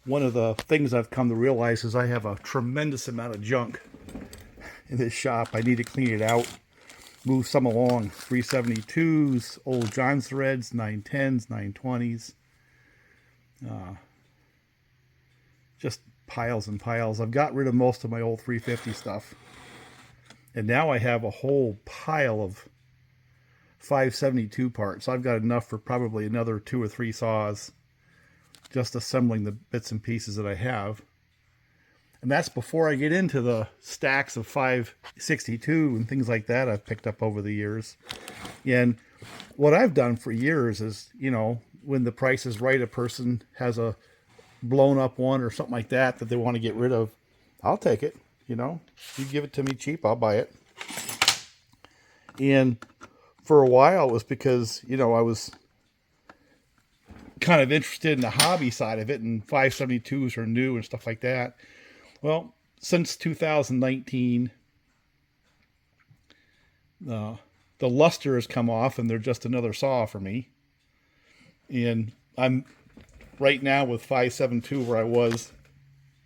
one of the things I've come to realize is I have a tremendous amount of junk in this shop. I need to clean it out, move some along. 372's, old John threads, 910s, 920s. Just piles and piles. I've got rid of most of my old 350 stuff. And now I have a whole pile of 572 parts. I've got enough for probably another 2 or 3 saws, just assembling the bits and pieces that I have. And that's before I get into the stacks of 562 and things like that I've picked up over the years. And what I've done for years is, you know, when the price is right, a person has a blown up one or something like that that they want to get rid of, I'll take it. You know, you give it to me cheap, I'll buy it. And for a while it was because, you know, I was kind of interested in the hobby side of it, and 572s are new and stuff like that. Well, since 2019, the luster has come off and they're just another saw for me. And I'm right now with 572 where I was,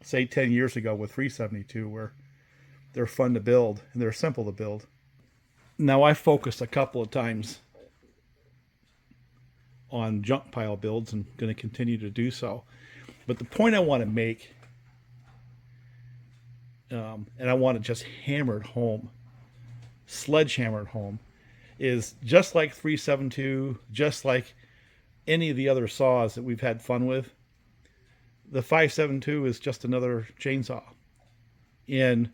say, 10 years ago with 372, where they're fun to build and they're simple to build. Now, I focused a couple of times on junk pile builds and going to continue to do so. But the point I want to make, and I want to just hammer it home, sledgehammer it home, is just like 372, just like any of the other saws that we've had fun with, the 572 is just another chainsaw. And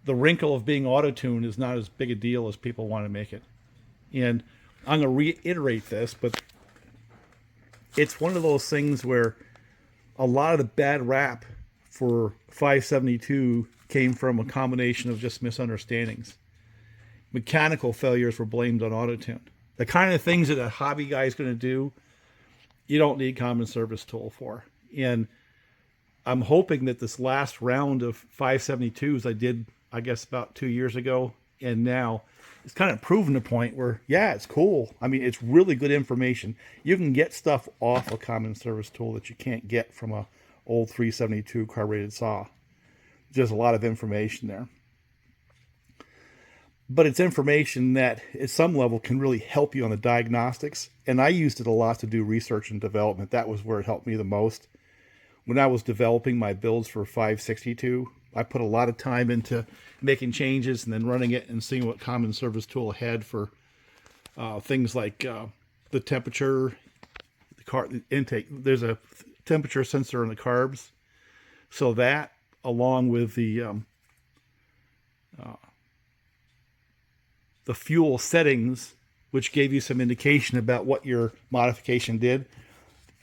the wrinkle of being AutoTune is not as big a deal as people want to make it. And I'm going to reiterate this, but it's one of those things where a lot of the bad rap for 572 came from a combination of just misunderstandings. Mechanical failures were blamed on AutoTune. The kind of things that a hobby guy is going to do, you don't need common service tool for. And I'm hoping that this last round of 572s I did, I guess, about 2 years ago, and now it's kind of proven the point where, yeah, it's cool. I mean, it's really good information. You can get stuff off a common service tool that you can't get from a old 372 carbureted saw. There's a lot of information there. But it's information that at some level can really help you on the diagnostics. And I used it a lot to do research and development. That was where it helped me the most. When I was developing my builds for 562, I put a lot of time into making changes and then running it and seeing what common service tool had for things like the temperature, the intake. There's a temperature sensor in the carbs. So that, along with the fuel settings, which gave you some indication about what your modification did.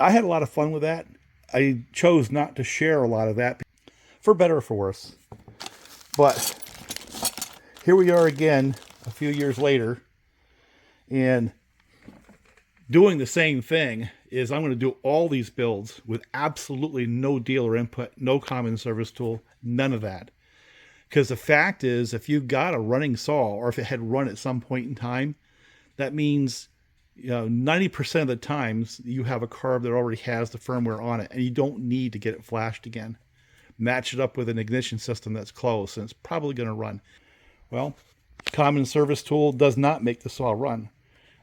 I had a lot of fun with that. I chose not to share a lot of that, for better or for worse. But here we are again a few years later, and doing the same thing is I'm going to do all these builds with absolutely no dealer input, no common service tool, none of that. Because the fact is, if you've got a running saw, or if it had run at some point in time, that means, you know, 90% of the times you have a carb that already has the firmware on it, and you don't need to get it flashed again. Match it up with an ignition system that's close, and it's probably going to run. Well, common service tool does not make the saw run.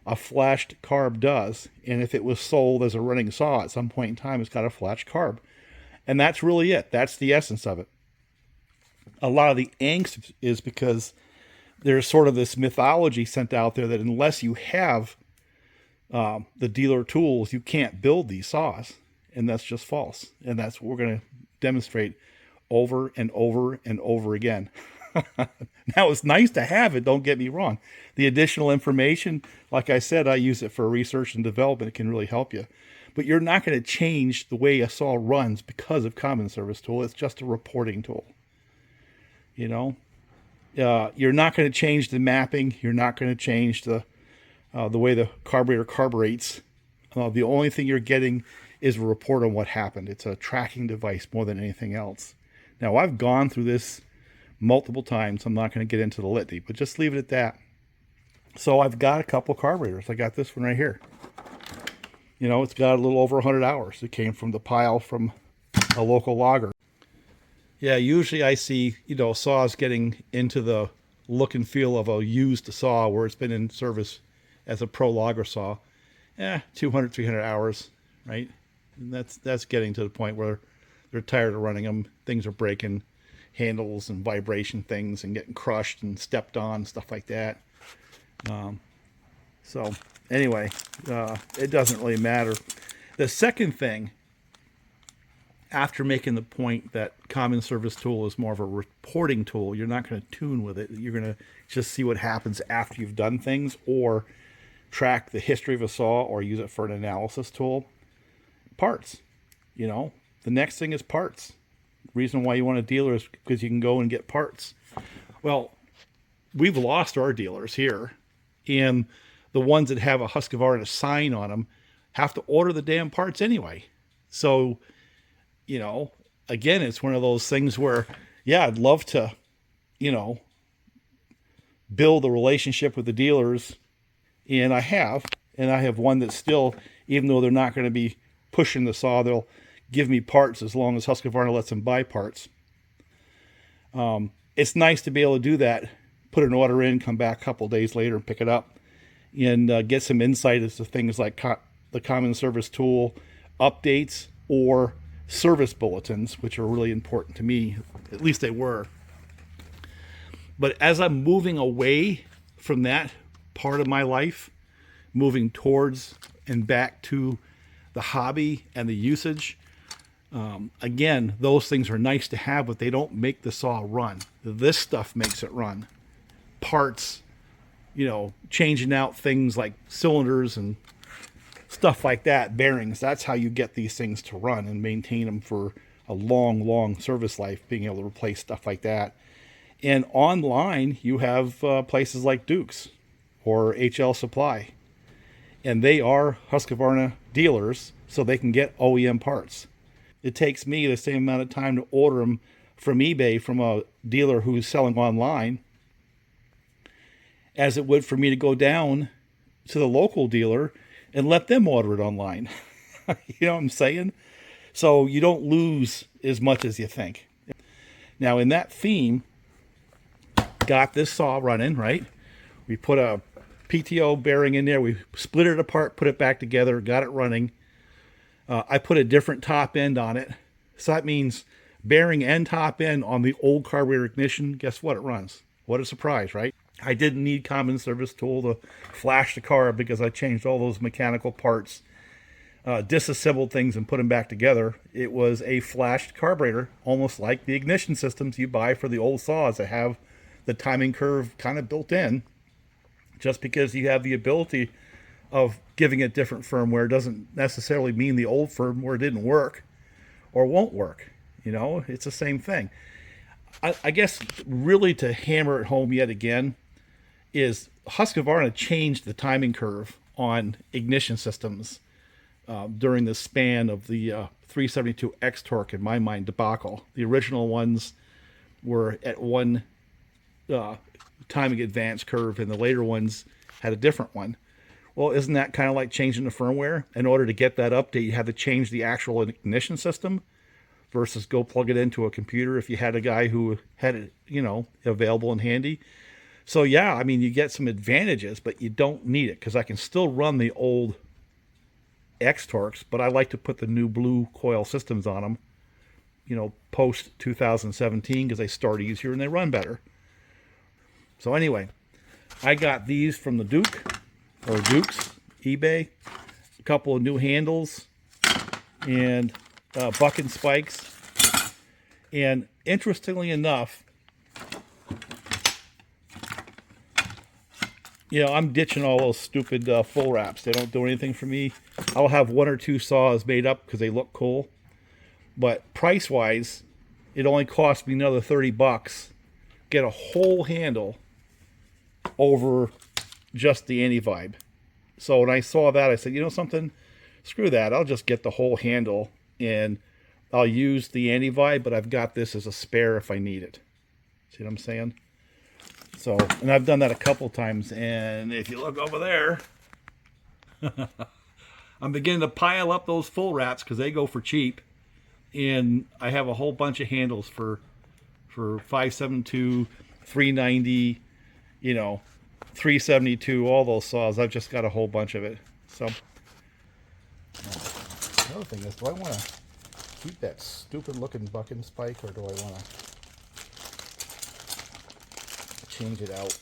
A flashed carb does, and if it was sold as a running saw at some point in time, it's got a flashed carb. And that's really it. That's the essence of it. A lot of the angst is because there's sort of this mythology sent out there that unless you have the dealer tools, you can't build these saws. And that's just false. And that's what we're going to demonstrate over and over and over again. Now, it's nice to have it, don't get me wrong. The additional information, like I said, I use it for research and development. It can really help you. But you're not going to change the way a saw runs because of common service tool. It's just a reporting tool. You know, you're not going to change the mapping. You're not going to change the way the carburetor carburetes. The only thing you're getting is a report on what happened. It's a tracking device more than anything else. Now, I've gone through this multiple times. I'm not going to get into the litany, but just leave it at that. So I've got a couple carburetors. I got this one right here. You know, it's got a little over 100 hours. It came from the pile from a local logger. Yeah, usually I see, saws getting into the look and feel of a used saw where it's been in service as a pro logger saw. 200, 300 hours, right? And that's getting to the point where they're tired of running them. Things are breaking, handles and vibration things and getting crushed and stepped on, stuff like that. So anyway, it doesn't really matter. The second thing, after making the point that common service tool is more of a reporting tool, you're not going to tune with it. You're going to just see what happens after you've done things, or track the history of a saw, or use it for an analysis tool. Parts. The next thing is parts. The reason why you want a dealer is because you can go and get parts. Well, we've lost our dealers here, and the ones that have a Husqvarna sign on them have to order the damn parts anyway. So, again, it's one of those things where, yeah, I'd love to, build a relationship with the dealers, and I have one that's still, even though they're not going to be pushing the saw, they'll give me parts as long as Husqvarna lets them buy parts. It's nice to be able to do that, put an order in, come back a couple days later and pick it up, and get some insight as to things like the common service tool updates or service bulletins, which are really important to me. At least they were. But as I'm moving away from that part of my life, moving towards and back to the hobby and the usage, again, those things are nice to have, but they don't make the saw run. This stuff makes it run. Parts, changing out things like cylinders and stuff like that, bearings, that's how you get these things to run and maintain them for a long, long service life, being able to replace stuff like that. And online, you have places like Duke's or HL Supply, and they are Husqvarna dealers, so they can get OEM parts. It takes me the same amount of time to order them from eBay from a dealer who's selling online as it would for me to go down to the local dealer and let them order it online. You know what I'm saying? So you don't lose as much as you think. Now, in that theme, got this saw running, right? We put a PTO bearing in there. We split it apart, put it back together, got it running. I put a different top end on it. So that means bearing and top end on the old carburetor ignition. Guess what? It runs. What a surprise, right? I didn't need common service tool to flash the carb because I changed all those mechanical parts, disassembled things and put them back together. It was a flashed carburetor, almost like the ignition systems you buy for the old saws that have the timing curve kind of built in. Just because you have the ability of giving it different firmware doesn't necessarily mean the old firmware didn't work or won't work. It's the same thing. I guess really to hammer it home yet again is Husqvarna changed the timing curve on ignition systems during the span of the 372X torque, in my mind, debacle. The original ones were at one timing advance curve, and the later ones had a different one. Well, isn't that kind of like changing the firmware? In order to get that update, you have to change the actual ignition system versus go plug it into a computer if you had a guy who had it, available and handy. So yeah, I mean, you get some advantages, but you don't need it, because I can still run the old X torques, but I like to put the new blue coil systems on them, post 2017, because they start easier and they run better. So anyway, I got these from the Duke's, eBay, a couple of new handles, and bucket spikes. And interestingly enough, I'm ditching all those stupid full wraps. They don't do anything for me. I'll have one or two saws made up because they look cool. But price-wise, it only cost me another $30. Get a whole handle over just the anti-vibe. So when I saw that, I said, something? Screw that. I'll just get the whole handle, and I'll use the anti-vibe, but I've got this as a spare if I need it. See what I'm saying? So, and I've done that a couple times, and if you look over there, I'm beginning to pile up those full wraps because they go for cheap. And I have a whole bunch of handles for 572, 390, you know, 372, all those saws. I've just got a whole bunch of it. So the other thing is, do I want to keep that stupid looking bucking spike, or do I want to change it out?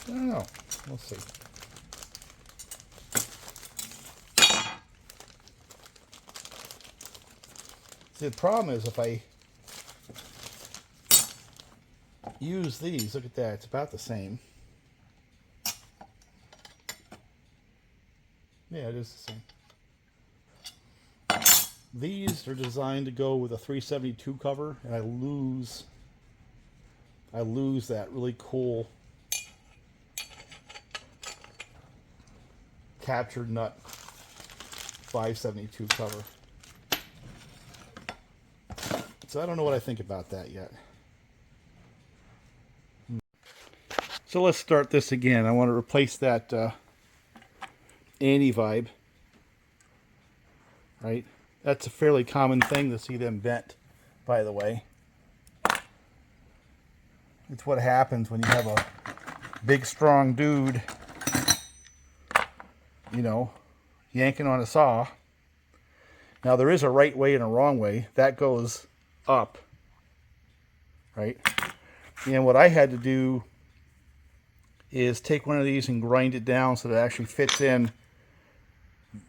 I don't know. We'll see. See, the problem is if I use these, look at that, it's about the same. Yeah, it is the same. These are designed to go with a 372 cover, and I lose that really cool captured nut 572 cover. So I don't know what I think about that yet. So let's start this again. I want to replace that anti-vibe, right? That's a fairly common thing to see them bent, by the way. It's what happens when you have a big, strong dude, you know, yanking on a saw. Now, there is a right way and a wrong way. That goes up, right? And what I had to do is take one of these and grind it down so that it actually fits in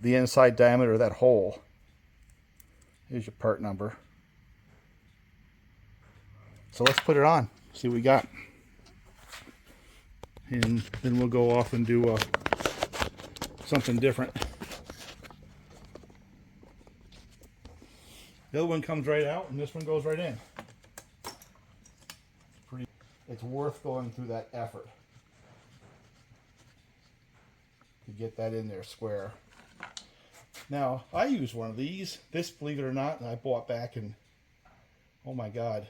the inside diameter of that hole. Here's your part number. So let's put it on, see what we got. And then we'll go off and do something different. The other one comes right out, and this one goes right in. It's worth going through that effort to get that in there square. Now, I use one of these. This, believe it or not, I bought back in, oh my God,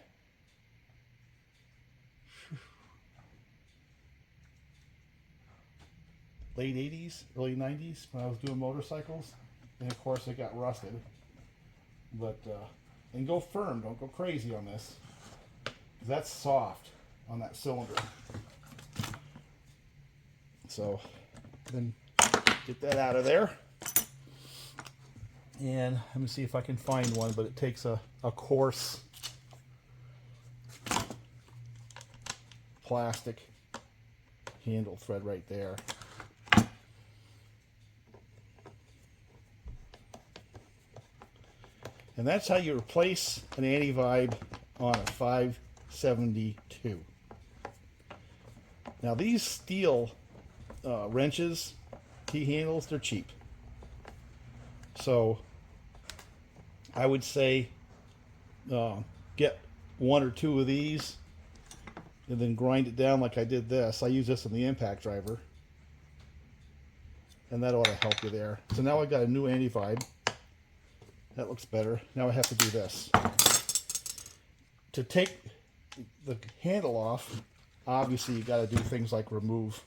late 80s, early 90s, when I was doing motorcycles. And of course it got rusted. But, and go firm, don't go crazy on this. That's soft on that cylinder. So, then get that out of there. And let me see if I can find one, but it takes a coarse plastic handle thread right there. And that's how you replace an anti-vibe on a 572. Now these steel wrenches, key handles, they're cheap. So I would say get one or two of these and then grind it down like I did this. I use this in the impact driver. And that ought to help you there. So now I've got a new anti-vibe. That looks better. Now I have to do this. To take the handle off, obviously you got to do things like remove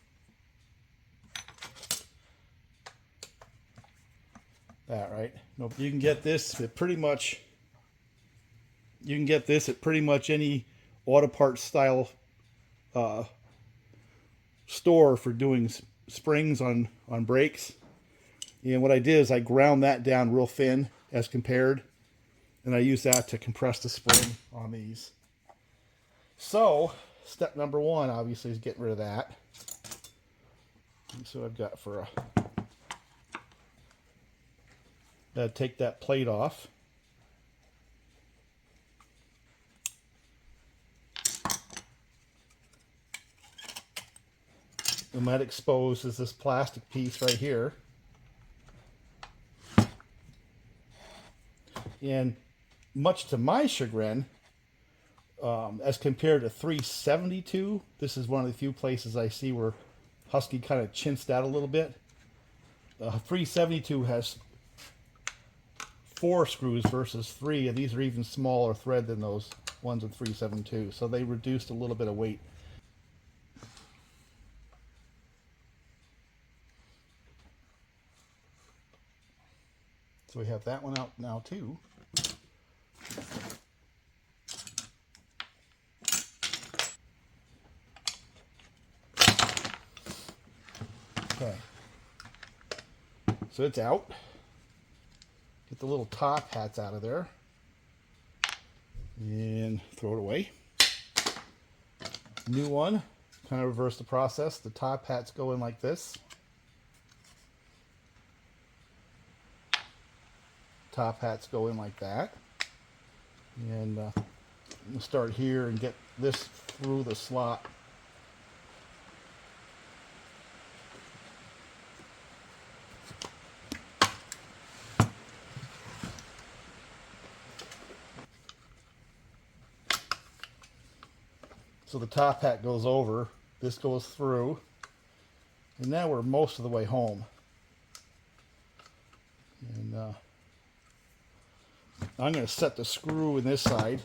that, right? No, you can get this at pretty much. You can get this at pretty much any auto parts style store for doing springs on brakes. And what I did is I ground that down real thin as compared, and I use that to compress the spring on these. So step number one obviously is getting rid of that. And so I've got for a take that plate off. And that exposes this plastic piece right here. And much to my chagrin, as compared to 372, this is one of the few places I see where Husky kind of chinsed out a little bit. 372 has 4 screws versus 3, and these are even smaller thread than those ones in 372. So they reduced a little bit of weight. So we have that one out now too. Okay. So it's out. Get the little top hats out of there. And throw it away. New one. Kind of reverse the process. The top hats go in like this. Top hats go in like that. And we'll start here and get this through the slot. So the top hat goes over, this goes through, and now we're most of the way home. And I'm going to set the screw in this side.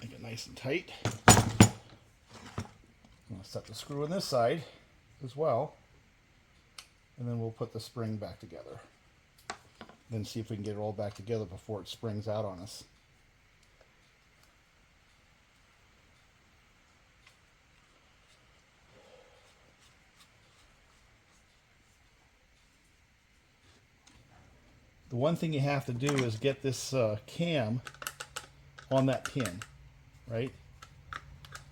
Make it nice and tight. I'm going to set the screw in this side as well, and then we'll put the spring back together. Then see if we can get it all back together before it springs out on us. The one thing you have to do is get this cam on that pin, right?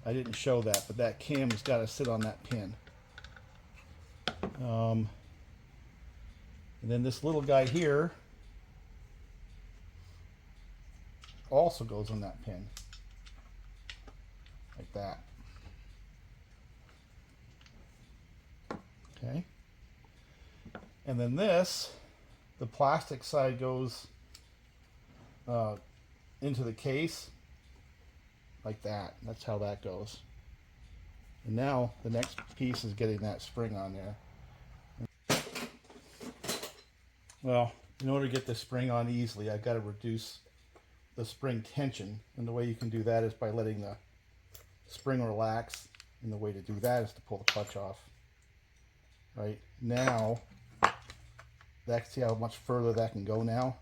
I didn't show that, but that cam has got to sit on that pin. And then this little guy here also goes on that pin, like that. Okay. And then this, the plastic side goes into the case like that. That's how that goes. And now the next piece is getting that spring on there. Well, in order to get the spring on easily, I've got to reduce the spring tension. And the way you can do that is by letting the spring relax. And the way to do that is to pull the clutch off. Right now, see how much further that can go now?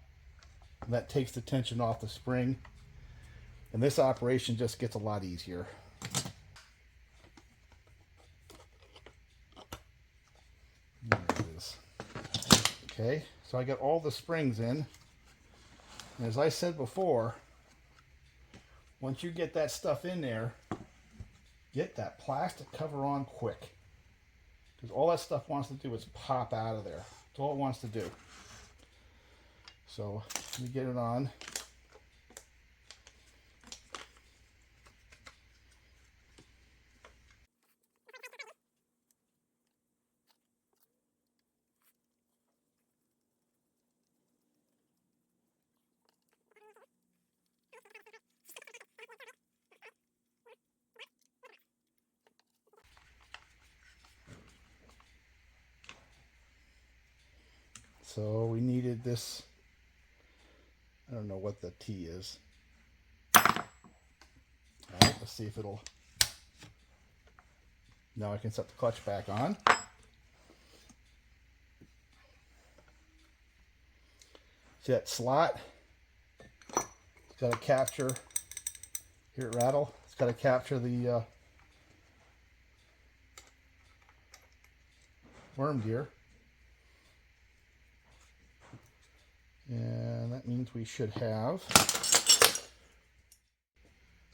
And that takes the tension off the spring. And this operation just gets a lot easier. There it is. Okay, so I got all the springs in. And as I said before, once you get that stuff in there, get that plastic cover on quick. Because all that stuff wants to do is pop out of there. That's all it wants to do. So, let me get it on. So we needed this, I don't know what the T is. Alright, let's see if it'll, now I can set the clutch back on. See that slot? It's got to capture, hear it rattle? It's got to capture the worm gear. And that means we should have,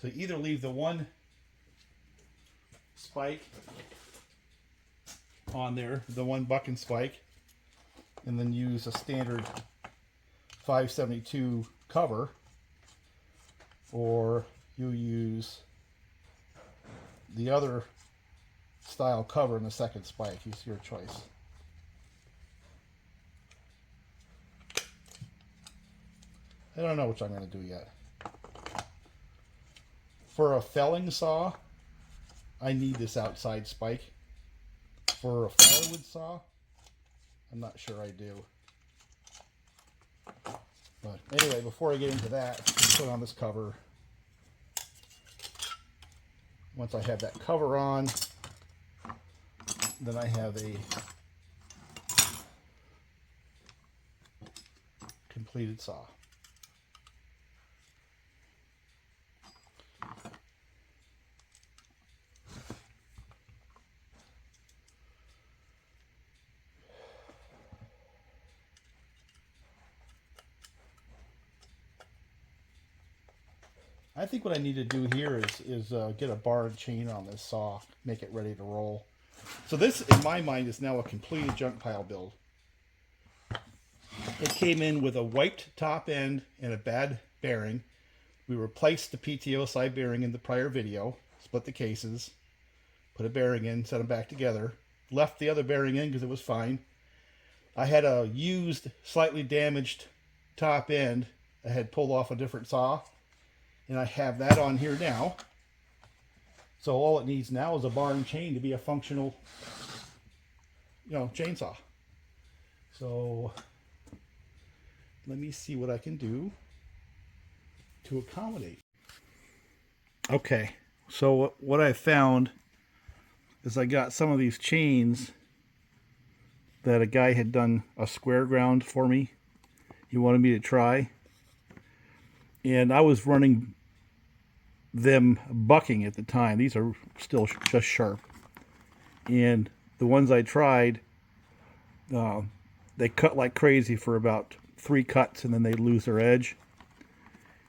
so either leave the one spike on there, the one bucking spike, and then use a standard 572 cover, or you use the other style cover in the second spike. It's your choice. I don't know which I'm going to do yet. For a felling saw, I need this outside spike. For a firewood saw, I'm not sure I do. But anyway, before I get into that, let's put on this cover. Once I have that cover on, then I have a completed saw. I think what I need to do here is get a bar and chain on this saw, make it ready to roll. So this, in my mind, is now a completed junk pile build. It came in with a wiped top end and a bad bearing. We replaced the PTO side bearing in the prior video, split the cases, put a bearing in, set them back together, left the other bearing in because it was fine. I had a used, slightly damaged top end I had pulled off a different saw, and I have that on here now. So all it needs now is a bar and chain to be a functional, chainsaw. So let me see what I can do to accommodate. Okay, so what I found is I got some of these chains that a guy had done a square ground for me. He wanted me to try. And I was running them bucking at the time. These are still just sharp. And the ones I tried, they cut like crazy for about 3 cuts and then they lose their edge.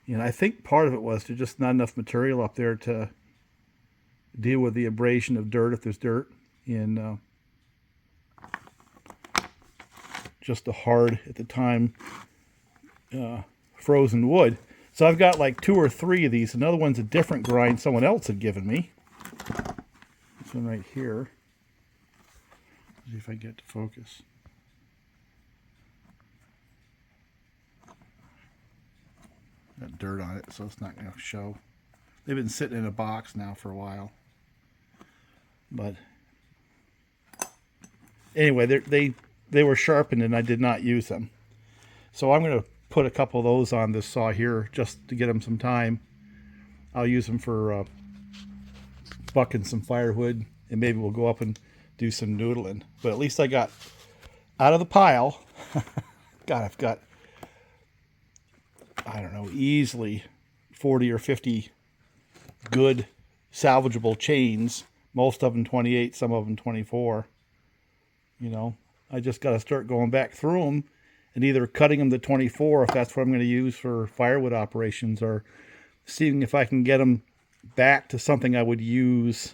And I think part of it was there's just not enough material up there to deal with the abrasion of dirt if there's dirt. And just the hard, at the time, frozen wood. So I've got like 2 or 3 of these. Another one's a different grind someone else had given me. This one right here. Let's see if I get to focus. Got dirt on it, so it's not going to show. They've been sitting in a box now for a while. But anyway, they were sharpened and I did not use them. So I'm going to put a couple of those on this saw here just to get them some time. I'll use them for bucking some firewood, and maybe we'll go up and do some noodling. But at least I got out of the pile. God, I've got, I don't know, easily 40 or 50 good salvageable chains. Most of them 28, some of them 24. I just got to start going back through them and either cutting them to 24 if that's what I'm going to use for firewood operations, or seeing if I can get them back to something I would use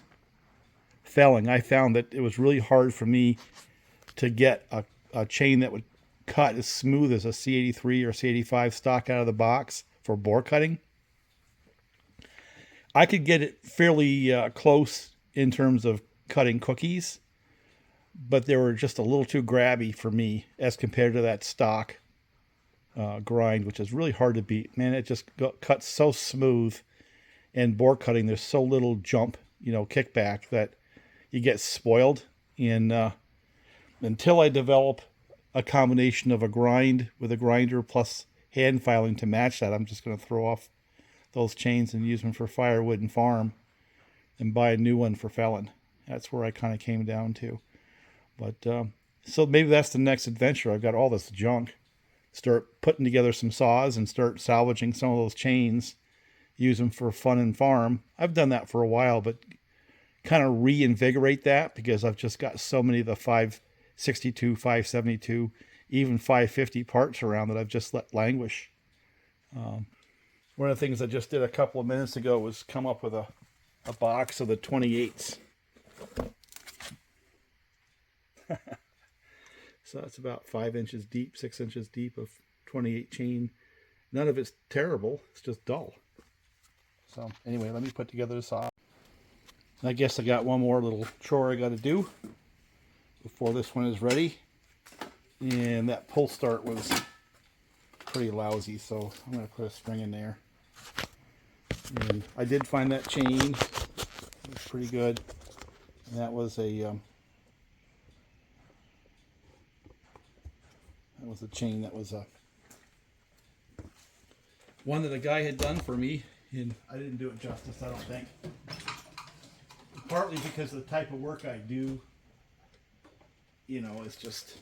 felling. I found that it was really hard for me to get a chain that would cut as smooth as a C83 or C85 stock out of the box for bore cutting. I could get it fairly close in terms of cutting cookies, but they were just a little too grabby for me as compared to that stock grind, which is really hard to beat. Man, it just cuts so smooth, and bore cutting, there's so little jump, kickback, that you get spoiled. And until I develop a combination of a grind with a grinder plus hand filing to match that, I'm just going to throw off those chains and use them for firewood and farm and buy a new one for felling. That's where I kind of came down to. But so maybe that's the next adventure. I've got all this junk. Start putting together some saws and start salvaging some of those chains. Use them for fun and farm. I've done that for a while, but kind of reinvigorate that because I've just got so many of the 562, 572, even 550 parts around that I've just let languish. One of the things I just did a couple of minutes ago was come up with a box of the 28s. So that's about 5 inches deep, 6 inches deep of 28 chain. None of it's terrible. It's just dull. So anyway, let me put together the saw. I guess I got one more little chore I got to do before this one is ready. And that pull start was pretty lousy, so I'm going to put a spring in there. And I did find that chain. It was pretty good. And that was a chain that was one that a guy had done for me, and I didn't do it justice, I don't think. Partly because of the type of work I do, you know, it's just...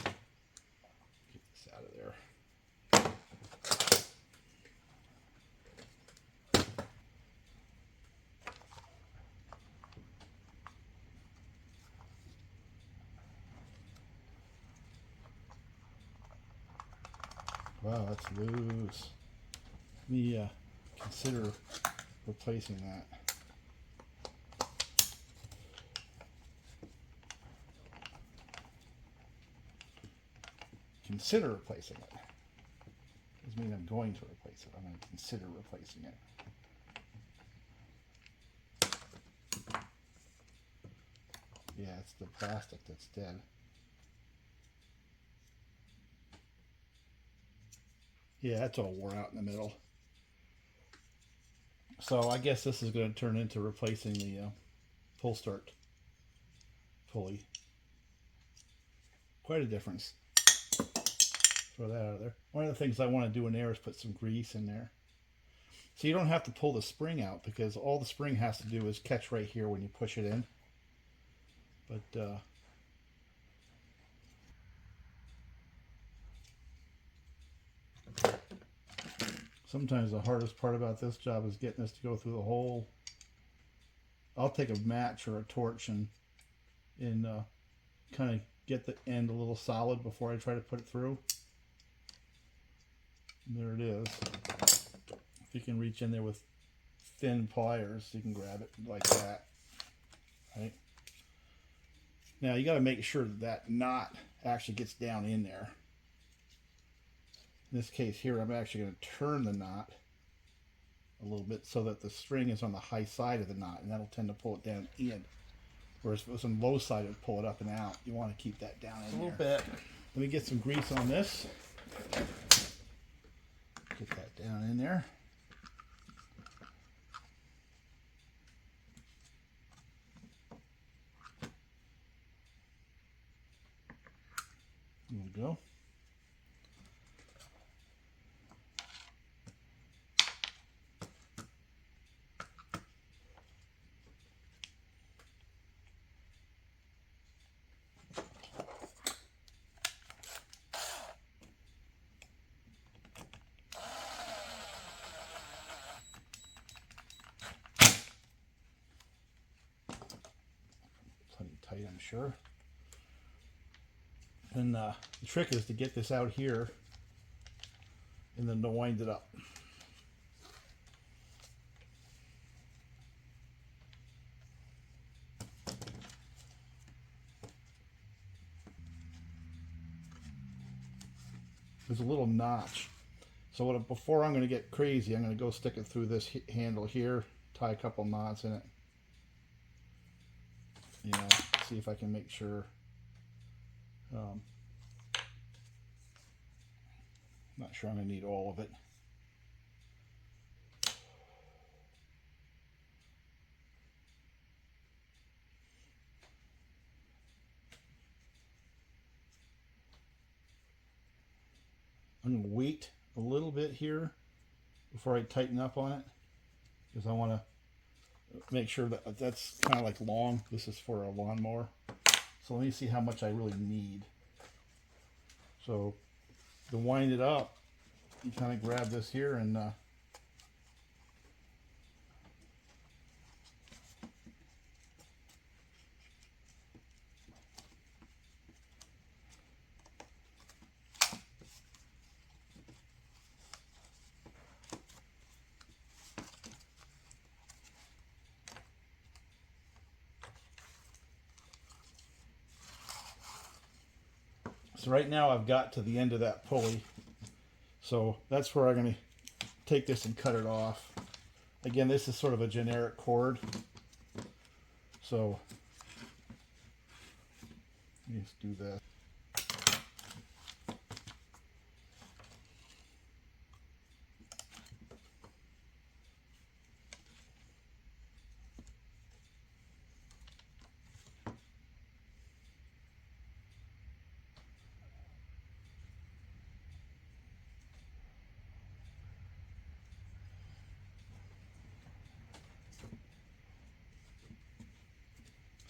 Get this out of there. Wow, that's loose. Let me consider replacing that. Consider replacing it. Doesn't mean I'm going to replace it. I'm going to consider replacing it. Yeah, it's the plastic that's dead. Yeah, that's all wore out in the middle. So I guess this is going to turn into replacing the pull start pulley. Quite a difference. Throw that out of there. One of the things I want to do in there is put some grease in there. So you don't have to pull the spring out, because all the spring has to do is catch right here when you push it in. But sometimes the hardest part about this job is getting this to go through the hole. I'll take a match or a torch and kind of get the end a little solid before I try to put it through. And there it is. If you can reach in there with thin pliers, you can grab it like that. Right? Now you got to make sure that that knot actually gets down in there. In this case here, I'm actually going to turn the knot a little bit so that the string is on the high side of the knot, and that'll tend to pull it down in. Whereas if it was on the low side, it would pull it up and out. You want to keep that down in there. A little bit. Let me get some grease on this. Get that down in there. There we go. Plenty tight, I'm sure. And the trick is to get this out here and then to wind it up. There's a little notch. So before I'm going to get crazy, I'm going to go stick it through this handle here, tie a couple knots in it. You know, see if I can make sure. Not sure I'm going to need all of it. I'm going to wait a little bit here before I tighten up on it, because I want to make sure that that's kind of like long. This is for a lawnmower. So let me see how much I really need. So to wind it up, you kind of grab this here and so right now I've got to the end of that pulley. So that's where I'm going to take this and cut it off. Again, this is sort of a generic cord. So let me just do that.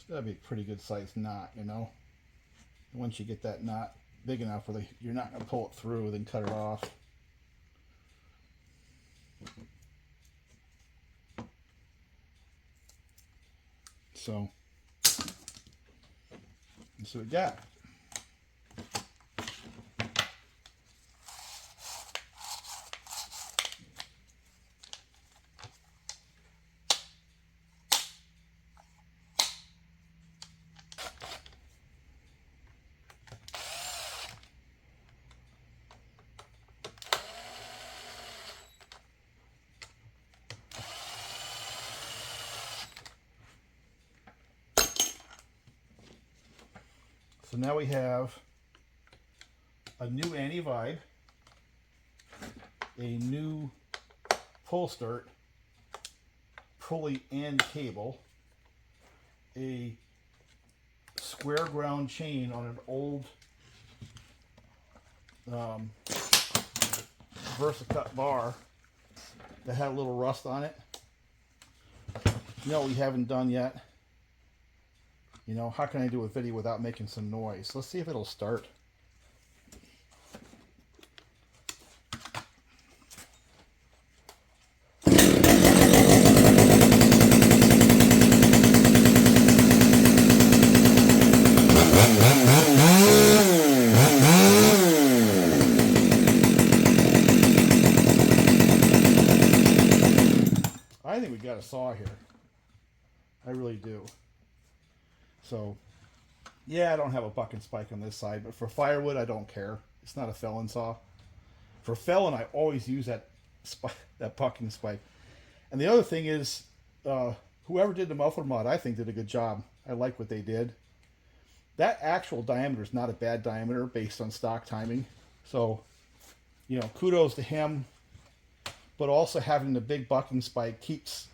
It's got to be a pretty good sized knot, you know. Once you get that knot big enough where you're not going to pull it through, then cut it off. So, that's what we got. So now we have a new anti-vibe, a new pull start, pulley and cable, a square ground chain on an old VersaCut bar that had a little rust on it. You know what we haven't done yet? You know, how can I do a video without making some noise? Let's see if it'll start. I think we got a saw here. I really do. So, yeah, I don't have a buck and spike on this side, but for firewood, I don't care. It's not a felon saw. For felon, I always use that buck and spike. And the other thing is, whoever did the muffler mod, I think did a good job. I like what they did. That actual diameter is not a bad diameter based on stock timing. So, you know, kudos to him. But also having the big bucking spike keeps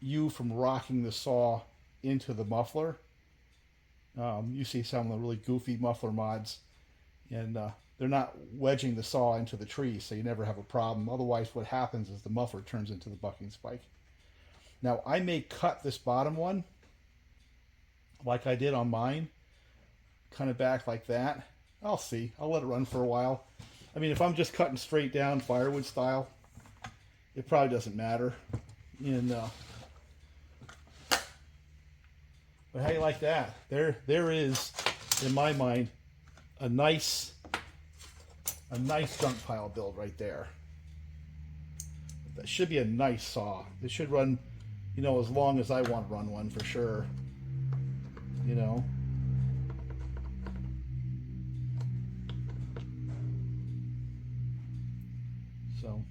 you from rocking the saw into the muffler. You see some of the really goofy muffler mods, and they're not wedging the saw into the tree, so you never have a problem. Otherwise, what happens is the muffler turns into the bucking spike. Now, I may cut this bottom one like I did on mine, kind of back like that. I'll see. I'll let it run for a while. I mean, if I'm just cutting straight down firewood style, it probably doesn't matter. And but how do you like that? There is, in my mind, a nice junk pile build right there. That should be a nice saw. It should run, you know, as long as I want to run one for sure. You know. So.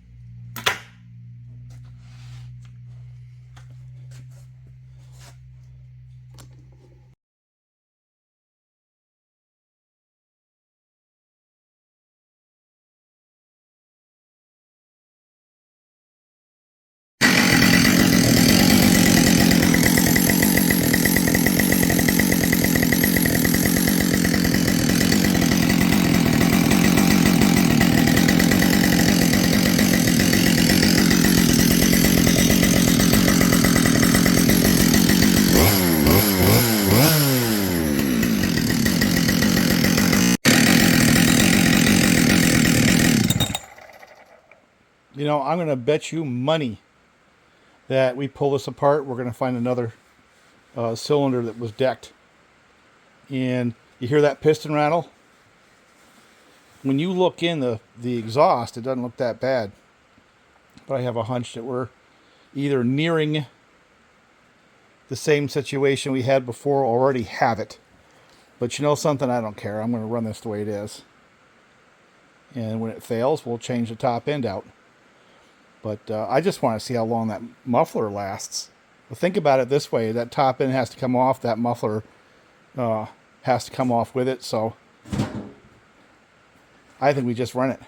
You know, I'm going to bet you money that we pull this apart, we're going to find another cylinder that was decked. And you hear that piston rattle? When you look in the exhaust, it doesn't look that bad. But I have a hunch that we're either nearing the same situation we had before or already have it. But you know something? I don't care. I'm going to run this the way it is. And when it fails, we'll change the top end out. But I just want to see how long that muffler lasts. But think about it this way. That top end has to come off. That muffler has to come off with it. So I think we just run it.